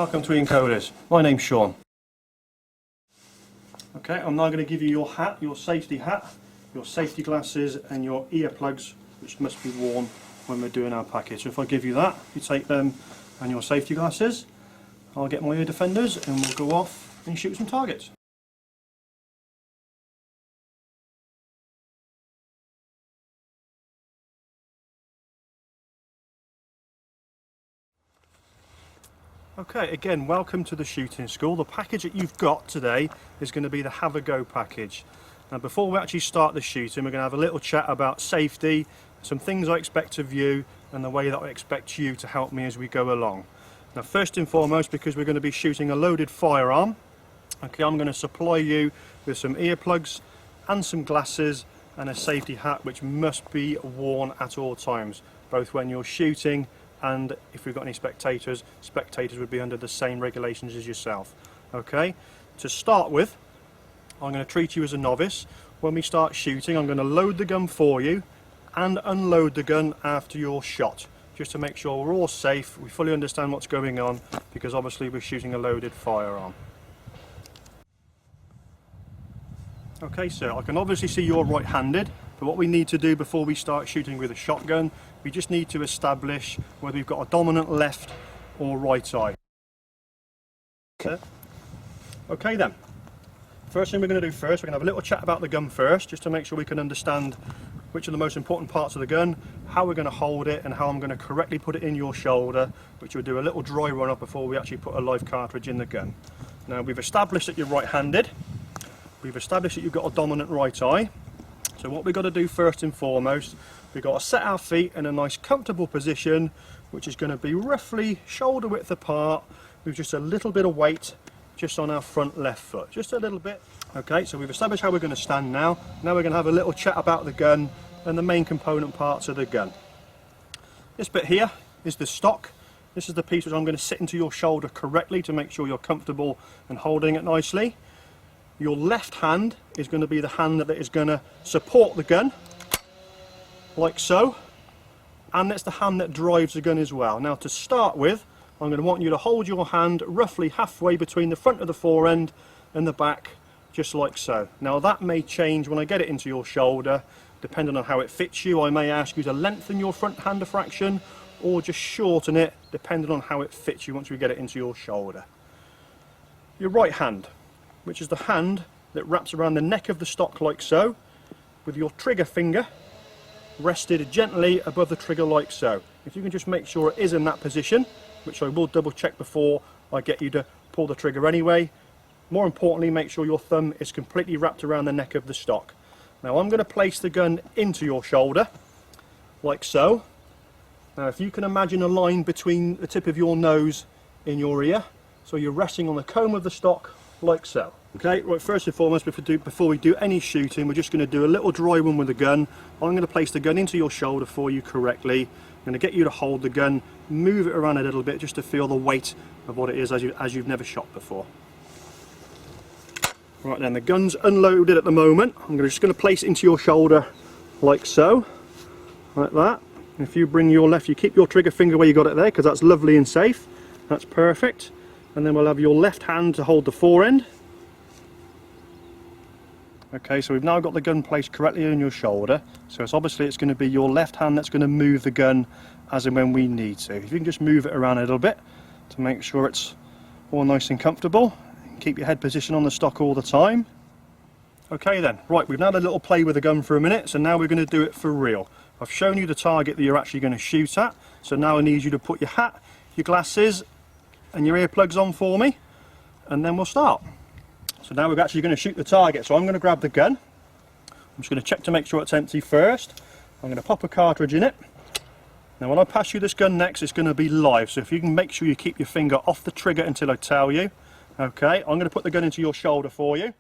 Welcome to Coley's. My name's Sean. Okay, I'm now going to give you your hat, your safety glasses and your earplugs, which must be worn when we're doing our package. So if I give you that, you take them and your safety glasses, I'll get my ear defenders and we'll go off and shoot some targets. Okay, again, welcome to the shooting school. The package that you've got today is going to be the Have a Go package. Now before we actually start the shooting, we're going to have a little chat about safety, some things I expect of you and the way that I expect you to help me as we go along. Now first and foremost, because we're going to be shooting a loaded firearm, okay, I'm going to supply you with some earplugs and some glasses and a safety hat which must be worn at all times, both when you're shooting and if we've got any spectators would be under the same regulations as yourself. Okay, to start with, I'm going to treat you as a novice. When we start shooting, I'm going to load the gun for you and unload the gun after your shot, just to make sure we're all safe, we fully understand what's going on, because obviously we're shooting a loaded firearm. Okay, so I can obviously see you're right-handed, but what we need to do before we start shooting with a shotgun, we just need to establish whether we've got a dominant left or right eye. Okay then, first thing we're going to do first, we're going to have a little chat about the gun first, just to make sure we can understand which are the most important parts of the gun, how we're going to hold it, and how I'm going to correctly put it in your shoulder, which we'll do a little dry run up before we actually put a live cartridge in the gun. Now we've established that you're right-handed, we've established that you've got a dominant right eye, so what we've got to do first and foremost, we've got to set our feet in a nice comfortable position, which is going to be roughly shoulder width apart, with just a little bit of weight just on our front left foot, just a little bit. Okay, so we've established how we're going to stand now. Now we're going to have a little chat about the gun and the main component parts of the gun. This bit here is the stock. This is the piece which I'm going to sit into your shoulder correctly to make sure you're comfortable and holding it nicely. Your left hand is going to be the hand that is going to support the gun, like so, and it's the hand that drives the gun as well. Now to start with, I'm going to want you to hold your hand roughly halfway between the front of the forend and the back, just like so. Now that may change when I get it into your shoulder, depending on how it fits you. I may ask you to lengthen your front hand a fraction, or just shorten it, depending on how it fits you once we get it into your shoulder. Your right hand, which is the hand that wraps around the neck of the stock like so, with your trigger finger rested gently above the trigger like so. If you can just make sure it is in that position, which I will double check before I get you to pull the trigger anyway. More importantly, make sure your thumb is completely wrapped around the neck of the stock. Now I'm going to place the gun into your shoulder, like so. Now if you can imagine a line between the tip of your nose and your ear, so you're resting on the comb of the stock, like so. Okay, right, first and foremost, before we do any shooting, we're just going to do a little dry one with the gun. I'm going to place the gun into your shoulder for you correctly. I'm going to get you to hold the gun, move it around a little bit just to feel the weight of what it is as you've never shot before. Right then, the gun's unloaded at the moment. I'm just going to place it into your shoulder like so, like that. And if you bring your left, you keep your trigger finger where you got it there, because that's lovely and safe. That's perfect. And then we'll have your left hand to hold the forend. Okay, so we've now got the gun placed correctly on your shoulder, so it's going to be your left hand that's going to move the gun as and when we need to. If you can just move it around a little bit to make sure it's all nice and comfortable, keep your head position on the stock all the time. Okay then, right, we've now had a little play with the gun for a minute, so now we're going to do it for real. I've shown you the target that you're actually going to shoot at, so now I need you to put your hat, your glasses and your earplugs on for me, and then we'll start. So now we're actually going to shoot the target, so I'm going to grab the gun. I'm just going to check to make sure it's empty first. I'm going to pop a cartridge in it. Now when I pass you this gun next, it's going to be live, so if you can make sure you keep your finger off the trigger until I tell you. Okay, I'm going to put the gun into your shoulder for you.